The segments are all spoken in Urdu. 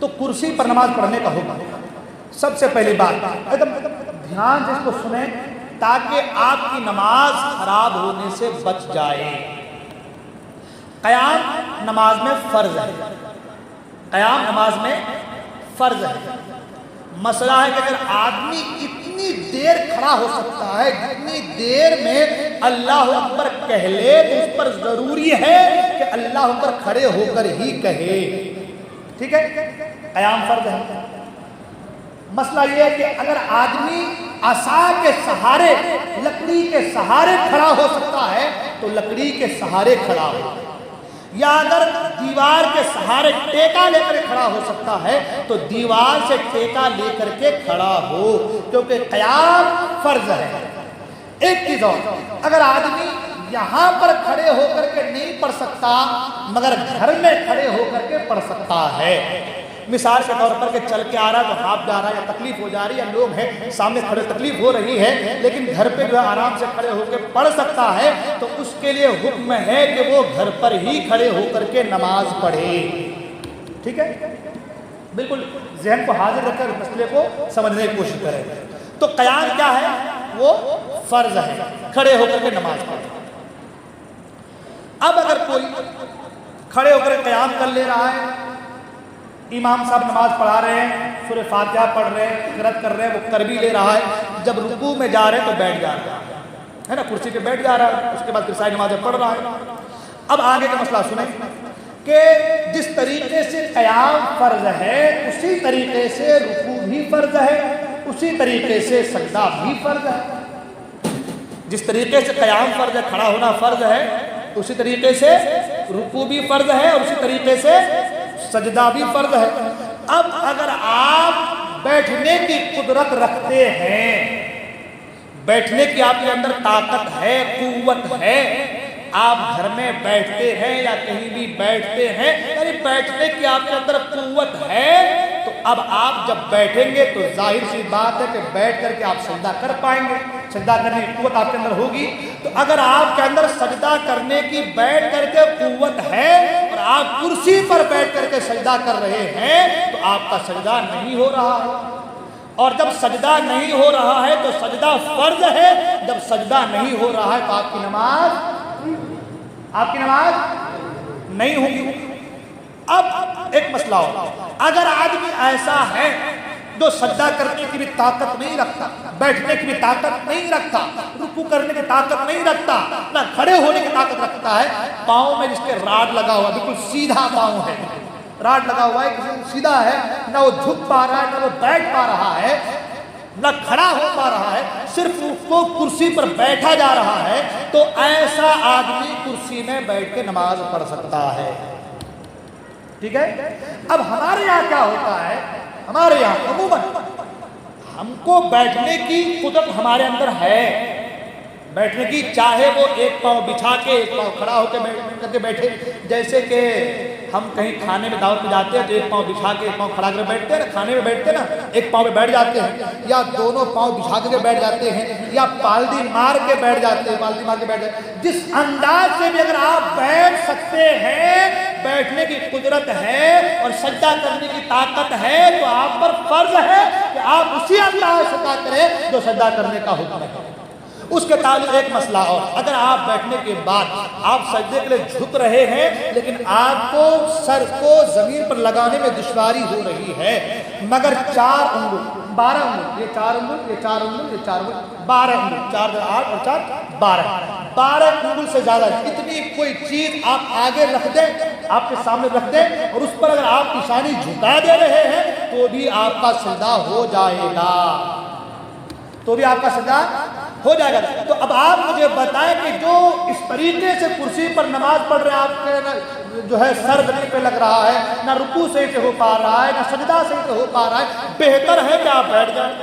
تو کرسی پر نماز پڑھنے کا حکم ہے۔ سب سے پہلی بات ایک دم دھیان سے اس کو سنیں تاکہ آپ کی نماز خراب ہونے سے بچ جائے۔ قیام نماز میں فرض ہے، قیام نماز میں فرض ہے۔ مسئلہ ہے کہ اگر آدمی اتنی دیر کھڑا ہو سکتا ہے جتنی دیر میں اللہ اکبر کہہ لے تو اس پر ضروری ہے کہ اللہ اکبر کھڑے ہو کر ہی کہے، ٹھیک ہے؟ قیام فرض ہے۔ مسئلہ یہ ہے کہ اگر آدمی عصا کے سہارے، لکڑی کے سہارے کھڑا ہو سکتا ہے تو لکڑی کے سہارے کھڑا ہو، یا اگر دیوار کے سہارے ٹیکا لے کر کھڑا ہو سکتا ہے تو دیوار سے ٹیکا لے کر کے کھڑا ہو، کیونکہ قیام فرض ہے۔ ایک چیز اور، اگر آدمی یہاں پر کھڑے ہو کر کے نہیں پڑھ سکتا مگر گھر میں کھڑے ہو کر کے پڑھ سکتا ہے، مثال کے طور پر کہ چل کے آ رہا ہے تو ہاتھ جا رہا ہے یا تکلیف ہو جا رہی ہے یا لوگ ہیں سامنے کھڑے تکلیف ہو رہی ہے لیکن گھر پہ جو ہے آرام سے کھڑے ہو کے پڑھ سکتا ہے تو اس کے لیے حکم ہے کہ وہ گھر پر ہی کھڑے ہو کر کے نماز پڑھے، ٹھیک ہے؟ بالکل ذہن کو حاضر رکھ کر مسئلے کو سمجھنے کی کوشش کریں۔ تو قیام کیا ہے؟ وہ فرض ہے، کھڑے ہو کر کے نماز پڑھے۔ اب اگر کوئی کھڑے ہو کر قیام کر لے رہا ہے، امام صاحب نماز پڑھا رہے ہیں، سورہ فاتحہ پڑھ رہے ہیں، قرات کر رہے ہیں، وہ کر بھی لے رہا ہے، جب رکوع میں جا رہے ہیں تو بیٹھ جا رہا ہے نا، کرسی پہ بیٹھ جا رہا ہے، اس کے بعد پھر ساری نمازیں پڑھ رہا ہے۔ اب آگے کا مسئلہ سنیں کہ جس طریقے سے قیام فرض ہے اسی طریقے سے رکوع بھی فرض ہے، اسی طریقے سے سجدہ بھی فرض ہے۔ جس طریقے سے قیام فرض ہے، کھڑا ہونا فرض ہے، اسی طریقے سے رکوع بھی فرض ہے اور اسی طریقے سے سجدہ بھی فرض ہے۔ اب اگر آپ بیٹھنے کی قدرت رکھتے ہیں، بیٹھنے کی آپ کے اندر طاقت ہے، قوت ہے، آپ گھر میں بیٹھتے ہیں یا کہیں بھی بیٹھتے ہیں، یعنی بیٹھنے کی آپ کے اندر قوت ہے، تو اب آپ جب بیٹھیں گے تو ظاہر سی بات ہے کہ بیٹھ کر کے آپ سجدہ کر پائیں گے، سجدہ کرنے کی قوت آپ کے اندر ہوگی۔ تو اگر آپ کے اندر سجدہ کرنے کی بیٹھ کر کے قوت ہے اور آپ کرسی پر بیٹھ کر کے سجدہ کر رہے ہیں تو آپ کا سجدہ نہیں ہو رہا ہے، اور جب سجدہ نہیں ہو رہا ہے تو سجدہ فرض ہے، جب سجدہ نہیں ہو رہا ہے تو آپ کی نماز نہیں ہوگی۔ اب ایک مسئلہ ہو، اگر آدمی ایسا ہے جو سجدہ کرنے کی بھی طاقت نہیں رکھتا، بیٹھنے کی بھی طاقت نہیں رکھتا، رکوع کرنے کی طاقت نہیں رکھتا، نہ کھڑے ہونے کی طاقت رکھتا ہے، پاؤں میں جس کے راڈ لگا ہوا، بالکل سیدھا پاؤں ہے، راڈ لگا ہوا ہے، سیدھا ہے، نہ وہ جھک پا رہا ہے نہ وہ بیٹھ پا رہا ہے نہ کھڑا ہو پا رہا ہے، صرف اس کو کرسی پر بیٹھا جا رہا ہے، تو ایسا آدمی کرسی میں بیٹھ کے نماز پڑھ سکتا ہے، ٹھیک ہے؟ اب ہمارے یہاں کیا ہوتا ہے، ہمارے یہاں عموماً ہم کو بیٹھنے کی قدرت ہمارے اندر ہے، بیٹھنے کی، چاہے وہ ایک پاؤں بچھا کے ایک پاؤں کھڑا ہو کے بیٹھے، جیسے کہ ہم کہیں کھانے میں دعوت میں جاتے ہیں تو ایک پاؤں بچھا کے ایک پاؤں کھڑا کر بیٹھتے ہیں نا، کھانے میں بیٹھتے ہیں نا، ایک پاؤں پہ بیٹھ جاتے ہیں، یا دونوں پاؤں بچھا کے بیٹھ جاتے ہیں، یا پالدی مار کے بیٹھ جاتے ہیں، پالدی مار کے بیٹھ جاتے ہیں۔ جس انداز سے بھی اگر آپ بیٹھ سکتے ہیں، بیٹھنے کی قدرت ہے اور سجدہ کرنے کی طاقت ہے، تو آپ پر فرض ہے کہ آپ اسی انداز سے سجدہ کریں جو سجدہ کرنے کا حکم ہے۔ اس کے تعلق ایک مسئلہ اور، اگر آپ بیٹھنے کے بعد آپ سجدے کے لیے جھک رہے ہیں لیکن آپ کو سر کو زمین پر لگانے میں دشواری ہو رہی ہے، مگر 4 انگل 12 انگل، یہ 4 انگل، یہ 4 انگل، یہ 4 انگل، 12 انگل، 4 8 اور 4 12 انگل سے زیادہ اتنی کوئی چیز آپ آگے رکھ دیں، آپ کے سامنے رکھ دیں اور اس پر اگر آپ نشانی جھکا دے رہے ہیں تو بھی آپ کا سجدہ ہو جائے گا، تو بھی آپ کا سجدہ ہو جائے گا۔ تو اب آپ مجھے بتائیں کہ جو اس طریقے سے کرسی پر نماز پڑھ رہے ہیں، آپ کے جو ہے سر زمین پہ لگ رہا ہے، نہ رکوع صحیح سے ہو پا رہا ہے نہ سجدہ صحیح سے ہو پا رہا ہے، بہتر ہے کہ آپ بیٹھ جائیں،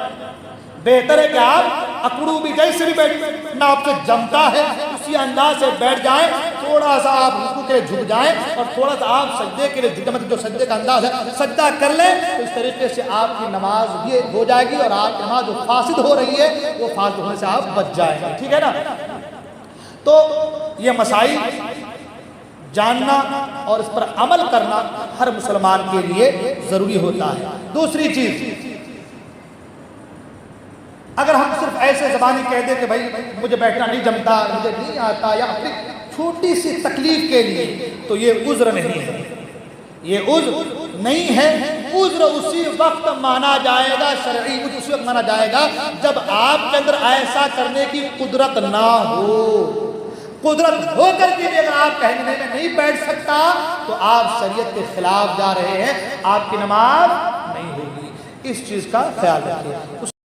بہتر ہے کہ آپ اکڑو بھی جیسے بھی بیٹھ، نہ آپ سے جمتا ہے، اسی انداز سے بیٹھ جائیں، تھوڑا سا آپ رکوع کے لیے جھک جائیں اور تھوڑا سا آپ سجدے کے لیے جھک جائیں، جو سجدے کا انداز ہے سجدہ کر لیں، تو اس طریقے سے آپ کی نماز بھی ہو جائے گی اور آپ کی نماز جو فاسد ہو رہی ہے وہ فاسد ہونے سے آپ بچ جائیں گے، ٹھیک ہے نا؟ تو یہ مسائل جاننا اور اس پر عمل کرنا ہر مسلمان کے لیے ضروری ہوتا ہے۔ دوسری چیز، اگر ہم صرف ایسے زبانی کہہ دیں کہ بھائی مجھے بیٹھنا نہیں جمتا، مجھے نہیں آتا، یا اپنی چھوٹی سی تکلیف کے لیے، تو یہ عذر نہیں ہے، یہ عذر نہیں ہے۔ عذر اسی وقت مانا جائے گا، شرعی عذر اسی وقت مانا جائے گا جب آپ کے اندر ایسا کرنے کی قدرت نہ ہو۔ قدرت ہو کر کے بھی اگر آپ کہیں گے میں نہیں بیٹھ سکتا، تو آپ شریعت کے خلاف جا رہے ہیں، آپ کی نماز نہیں ہوگی۔ اس چیز کا خیال رکھیے۔